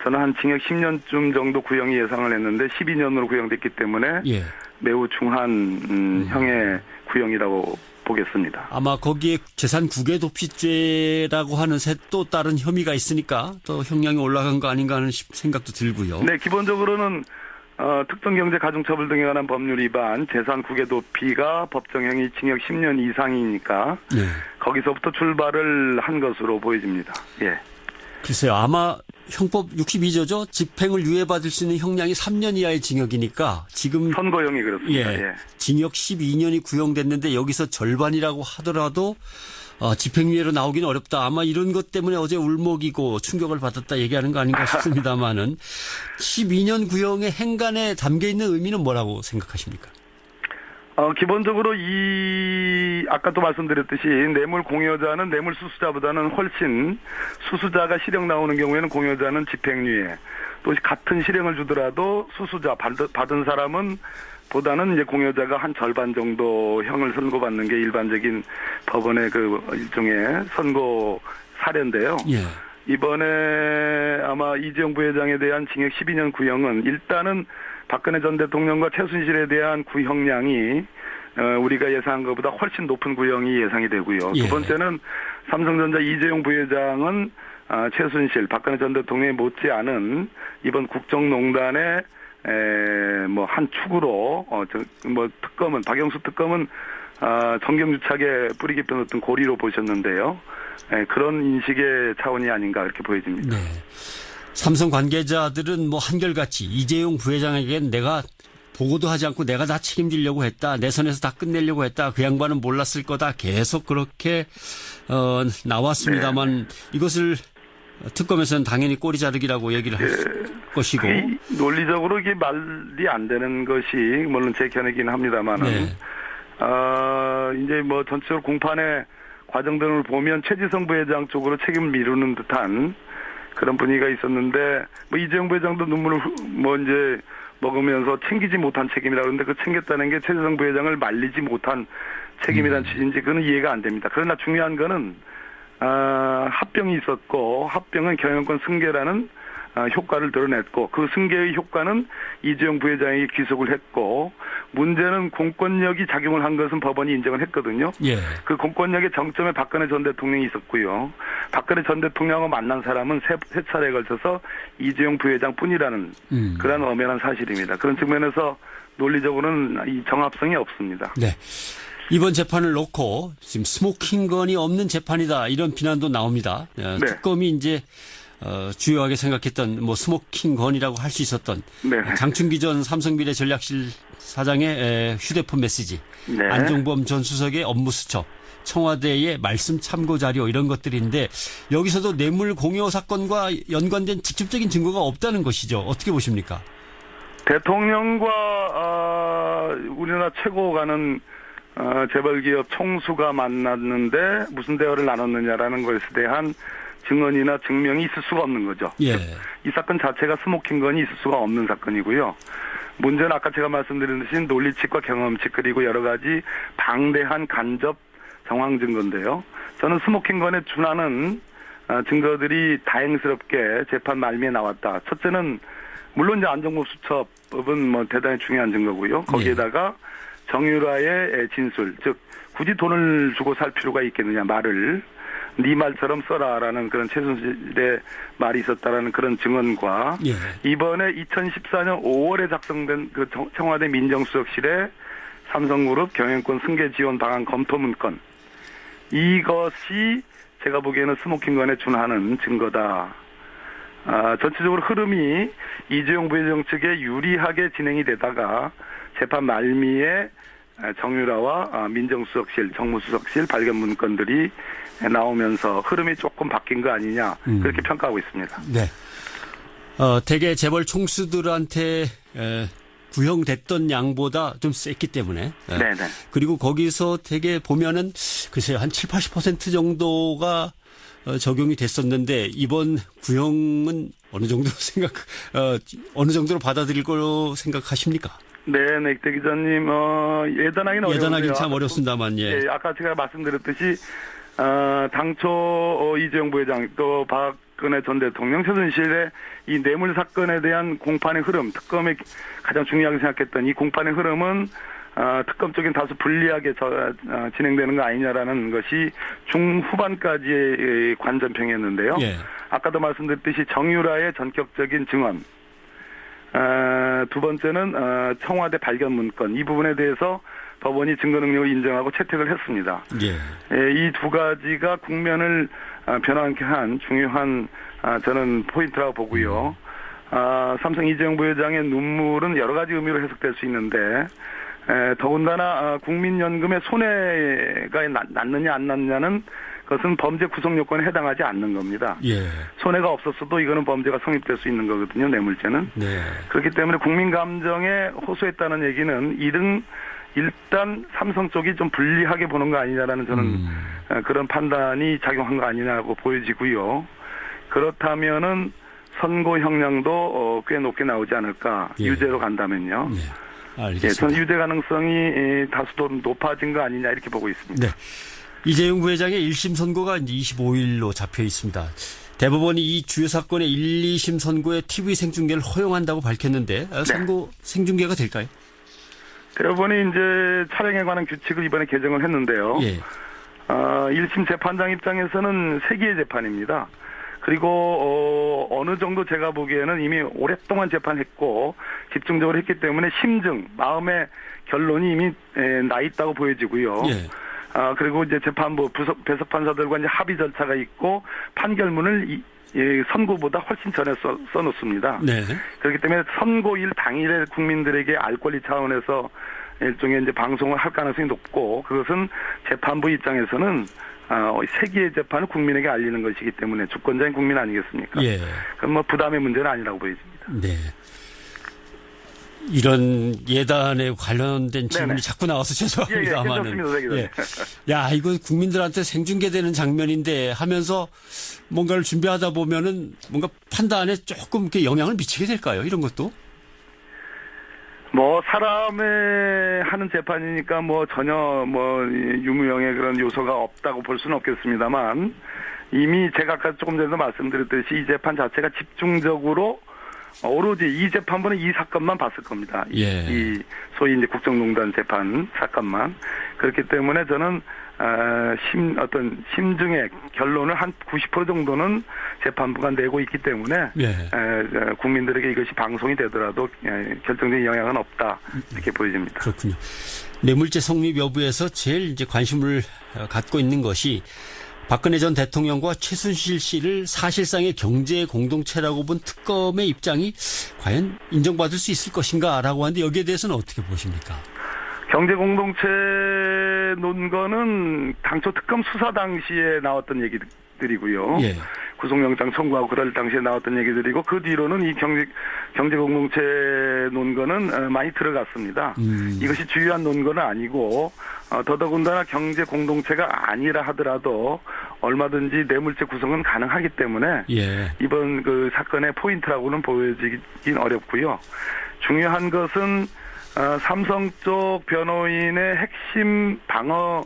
저는 한 징역 10년쯤 정도 구형이 예상을 했는데 12년으로 구형됐기 때문에 예. 매우 중한 형의 구형이라고 보겠습니다. 아마 거기에 재산 국외 도피죄라고 하는 또 다른 혐의가 있으니까 또 형량이 올라간 거 아닌가 하는 생각도 들고요. 네, 기본적으로는 특정경제가중처벌 등에 관한 법률 위반, 재산 국외 도피가 법정형이 징역 10년 이상이니까 네. 거기서부터 출발을 한 것으로 보여집니다. 예. 글쎄요. 아마 형법 62조죠. 집행을 유예받을 수 있는 형량이 3년 이하의 징역이니까 지금 선고형이 그렇습니다. 예, 예. 징역 12년이 구형됐는데 여기서 절반이라고 하더라도 집행유예로 나오기는 어렵다. 아마 이런 것 때문에 어제 울먹이고 충격을 받았다 얘기하는 거 아닌가 싶습니다만은 12년 구형의 행간에 담겨있는 의미는 뭐라고 생각하십니까? 기본적으로 아까도 말씀드렸듯이 뇌물 공여자는 뇌물 수수자보다는 훨씬 수수자가 실형 나오는 경우에는 공여자는 집행유예, 또 같은 실형을 주더라도 수수자 받은 사람은 보다는 이제 공여자가 한 절반 정도 형을 선고받는 게 일반적인 법원의 그 일종의 선고 사례인데요. 예. 이번에 아마 이재용 부회장에 대한 징역 12년 구형은 일단은 박근혜 전 대통령과 최순실에 대한 구형량이 우리가 예상한 것보다 훨씬 높은 구형이 예상이 되고요. 예. 두 번째는 삼성전자 이재용 부회장은 최순실, 박근혜 전 대통령이 못지않은 이번 국정농단의 한 축으로 특검은 박영수 특검은 정경유착에 뿌리 깊은 어떤 고리로 보셨는데요. 그런 인식의 차원이 아닌가 그렇게 보여집니다. 네. 삼성 관계자들은 한결같이 이재용 부회장에겐 내가 보고도 하지 않고 내가 다 책임지려고 했다. 내 선에서 다 끝내려고 했다. 그 양반은 몰랐을 거다. 계속 그렇게 나왔습니다만 이것을 특검에서는 당연히 꼬리 자르기라고 얘기를 할 것이고. 논리적으로 이게 말이 안 되는 것이 물론 제 견해이긴 합니다만은 네. 이제 전체적으로 공판의 과정 등을 보면 최지성 부회장 쪽으로 책임을 미루는 듯한 그런 분위기가 있었는데 이재용 부회장도 눈물을 이제 먹으면서 챙기지 못한 책임이라 그러는데 그 챙겼다는 게 최지성 부회장을 말리지 못한 책임이라는 취지인지 그건 이해가 안 됩니다. 그러나 중요한 거는 합병이 있었고 합병은 경영권 승계라는 효과를 드러냈고 그 승계의 효과는 이재용 부회장에게 귀속을 했고 문제는 공권력이 작용을 한 것은 법원이 인정을 했거든요. 예. 그 공권력의 정점에 박근혜 전 대통령이 있었고요. 박근혜 전 대통령하고 만난 사람은 세 차례에 걸쳐서 이재용 부회장뿐이라는 그런 엄연한 사실입니다. 그런 측면에서 논리적으로는 이 정합성이 없습니다. 네. 이번 재판을 놓고 지금 스모킹건이 없는 재판이다 이런 비난도 나옵니다. 네. 특검이 이제 주요하게 생각했던 스모킹건이라고 할 수 있었던 네. 장충기 전 삼성미래 전략실 사장의 휴대폰 메시지, 네. 안종범 전 수석의 업무 수첩, 청와대의 말씀 참고 자료 이런 것들인데 여기서도 뇌물 공여 사건과 연관된 직접적인 증거가 없다는 것이죠. 어떻게 보십니까? 대통령과 우리나라 최고 가는 재벌기업 총수가 만났는데 무슨 대화를 나눴느냐라는 것에 대한 증언이나 증명이 있을 수가 없는 거죠. 예. 이 사건 자체가 스모킹건이 있을 수가 없는 사건이고요. 문제는 아까 제가 말씀드린 듯이 논리칙과 경험칙 그리고 여러 가지 방대한 간접 정황 증거인데요. 저는 스모킹건에 준하는 증거들이 다행스럽게 재판 말미에 나왔다. 첫째는 물론 이제 안종범 수첩은 대단히 중요한 증거고요. 거기에다가 정유라의 진술, 즉 굳이 돈을 주고 살 필요가 있겠느냐 말을 네 말처럼 써라라는 그런 최순실의 말이 있었다라는 그런 증언과 예. 이번에 2014년 5월에 작성된 그 청와대 민정수석실의 삼성그룹 경영권 승계 지원 방안 검토 문건 이것이 제가 보기에는 스모킹건에 준하는 증거다. 전체적으로 흐름이 이재용 부회장 측에 유리하게 진행이 되다가 재판 말미에 정유라와 민정수석실, 정무수석실 발견 문건들이 나오면서 흐름이 조금 바뀐 거 아니냐 그렇게 평가하고 있습니다. 네. 대개 재벌 총수들한테 구형됐던 양보다 좀 셌기 때문에. 네네. 그리고 거기서 되게 보면은 글쎄요 한 70-80% 정도가 적용이 됐었는데 이번 구형은 어느 어느 정도로 받아들일 거로 생각하십니까? 네, 넥대 기자님, 예단하기는 어려운데요. 예단하기는 참 어렵습니다만, 예. 아까 제가 말씀드렸듯이, 당초 이재용 부회장 또 박 박근혜 전 대통령, 최순실의 이 뇌물 사건에 대한 공판의 흐름, 특검이 가장 중요하게 생각했던 이 공판의 흐름은 특검 쪽엔 다소 불리하게 진행되는 거 아니냐라는 것이 중후반까지의 관전평이었는데요. 예. 아까도 말씀드렸듯이 정유라의 전격적인 증언, 두 번째는 청와대 발견 문건, 이 부분에 대해서 법원이 증거 능력을 인정하고 채택을 했습니다. 예. 이 두 가지가 국면을 변화하게 한 중요한 저는 포인트라고 보고요. 삼성 이재용 부회장의 눈물은 여러 가지 의미로 해석될 수 있는데 더군다나 국민연금의 손해가 났느냐 안 났느냐는 그것은 범죄 구성 요건에 해당하지 않는 겁니다. 예. 손해가 없었어도 이거는 범죄가 성립될 수 있는 거거든요. 뇌물죄는. 네. 그렇기 때문에 국민 감정에 호소했다는 얘기는 일단 삼성 쪽이 좀 불리하게 보는 거 아니냐라는 저는 그런 판단이 작용한 거 아니냐고 보여지고요. 그렇다면은 선고 형량도 꽤 높게 나오지 않을까. 예. 유죄로 간다면요. 네. 알겠습니다. 예, 저는 유죄 가능성이 다소 높아진 거 아니냐 이렇게 보고 있습니다. 네. 이재용 부회장의 1심 선고가 25일로 잡혀 있습니다. 대법원이 이 주요 사건의 1, 2심 선고에 TV 생중계를 허용한다고 밝혔는데 선고 네. 생중계가 될까요? 대법원이 이제 촬영에 관한 규칙을 이번에 개정을 했는데요. 예. 1심 재판장 입장에서는 세기의 재판입니다. 그리고 어느 정도 제가 보기에는 이미 오랫동안 재판했고 집중적으로 했기 때문에 심증, 마음의 결론이 이미 나 있다고 보여지고요. 예. 그리고 이제 재판부 배석 판사들과 이제 합의 절차가 있고 판결문을 선고보다 훨씬 전에 써놓습니다. 네. 그렇기 때문에 선고일 당일에 국민들에게 알 권리 차원에서 일종의 이제 방송을 할 가능성이 높고 그것은 재판부 입장에서는 세기의 재판을 국민에게 알리는 것이기 때문에 주권자인 국민 아니겠습니까? 예. 그럼 뭐 부담의 문제는 아니라고 보여집니다. 네. 이런 예단에 관련된 질문이 네네. 자꾸 나와서 죄송합니다만은. 예. 야, 이거 국민들한테 생중계되는 장면인데 하면서 뭔가를 준비하다 보면은 뭔가 판단에 조금 이렇게 영향을 미치게 될까요? 이런 것도? 뭐 사람의 하는 재판이니까 뭐 전혀 뭐 유무형의 그런 요소가 없다고 볼 수는 없겠습니다만 이미 제가 아까 조금 전에도 말씀드렸듯이 이 재판 자체가 집중적으로 오로지 이 재판부는 이 사건만 봤을 겁니다. 예. 이 소위 이제 국정농단 재판 사건만. 그렇기 때문에 저는 어떤 심증의 결론을 한 90% 정도는 재판부가 내고 있기 때문에 예. 국민들에게 이것이 방송이 되더라도 결정적인 영향은 없다 이렇게 보여집니다. 그렇군요. 뇌물죄 성립 여부에서 제일 이제 관심을 갖고 있는 것이 박근혜 전 대통령과 최순실 씨를 사실상의 경제 공동체라고 본 특검의 입장이 과연 인정받을 수 있을 것인가라고 하는데 여기에 대해서는 어떻게 보십니까? 경제 공동체 논거는 당초 특검 수사 당시에 나왔던 얘기들이고요. 예. 구속영장 청구하고 그럴 당시에 나왔던 얘기들이고 그 뒤로는 이 경제 공동체 논거는 많이 들어갔습니다. 이것이 주요한 논거는 아니고 더더군다나 경제 공동체가 아니라 하더라도 얼마든지 뇌물죄 구성은 가능하기 때문에 예. 이번 그 사건의 포인트라고는 보여지긴 어렵고요. 중요한 것은 삼성 쪽 변호인의 핵심 방어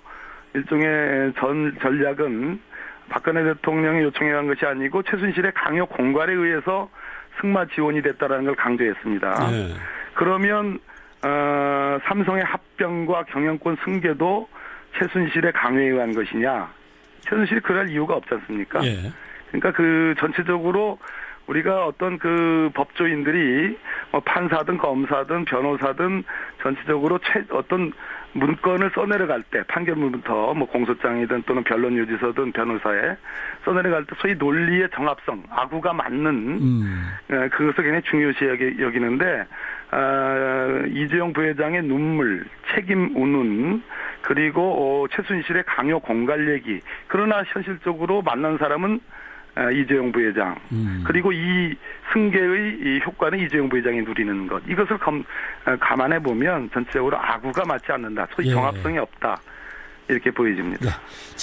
일종의 전략은 박근혜 대통령이 요청해 간 것이 아니고 최순실의 강요 공갈에 의해서 승마 지원이 됐다라는 걸 강조했습니다. 네. 그러면 삼성의 합병과 경영권 승계도 최순실의 강요에 의한 것이냐? 최순실이 그럴 이유가 없지 않습니까? 네. 그러니까 그 전체적으로 우리가 어떤 그 법조인들이 뭐 판사든 검사든 변호사든 전체적으로 어떤 문건을 써내려갈 때 판결문부터 뭐 공소장이든 또는 변론 유지서든 변호사에 써내려갈 때 소위 논리의 정합성, 아구가 맞는 그것을 굉장히 중요시 여기는데 이재용 부회장의 눈물, 책임 운운 그리고 최순실의 강요 공갈 얘기 그러나 현실적으로 만난 사람은 이재용 부회장 그리고 이 승계의 이 효과는 이재용 부회장이 누리는 것 이것을 감안해 보면 전체적으로 아구가 맞지 않는다 소위 정합성이 없다 이렇게 보여집니다. 네.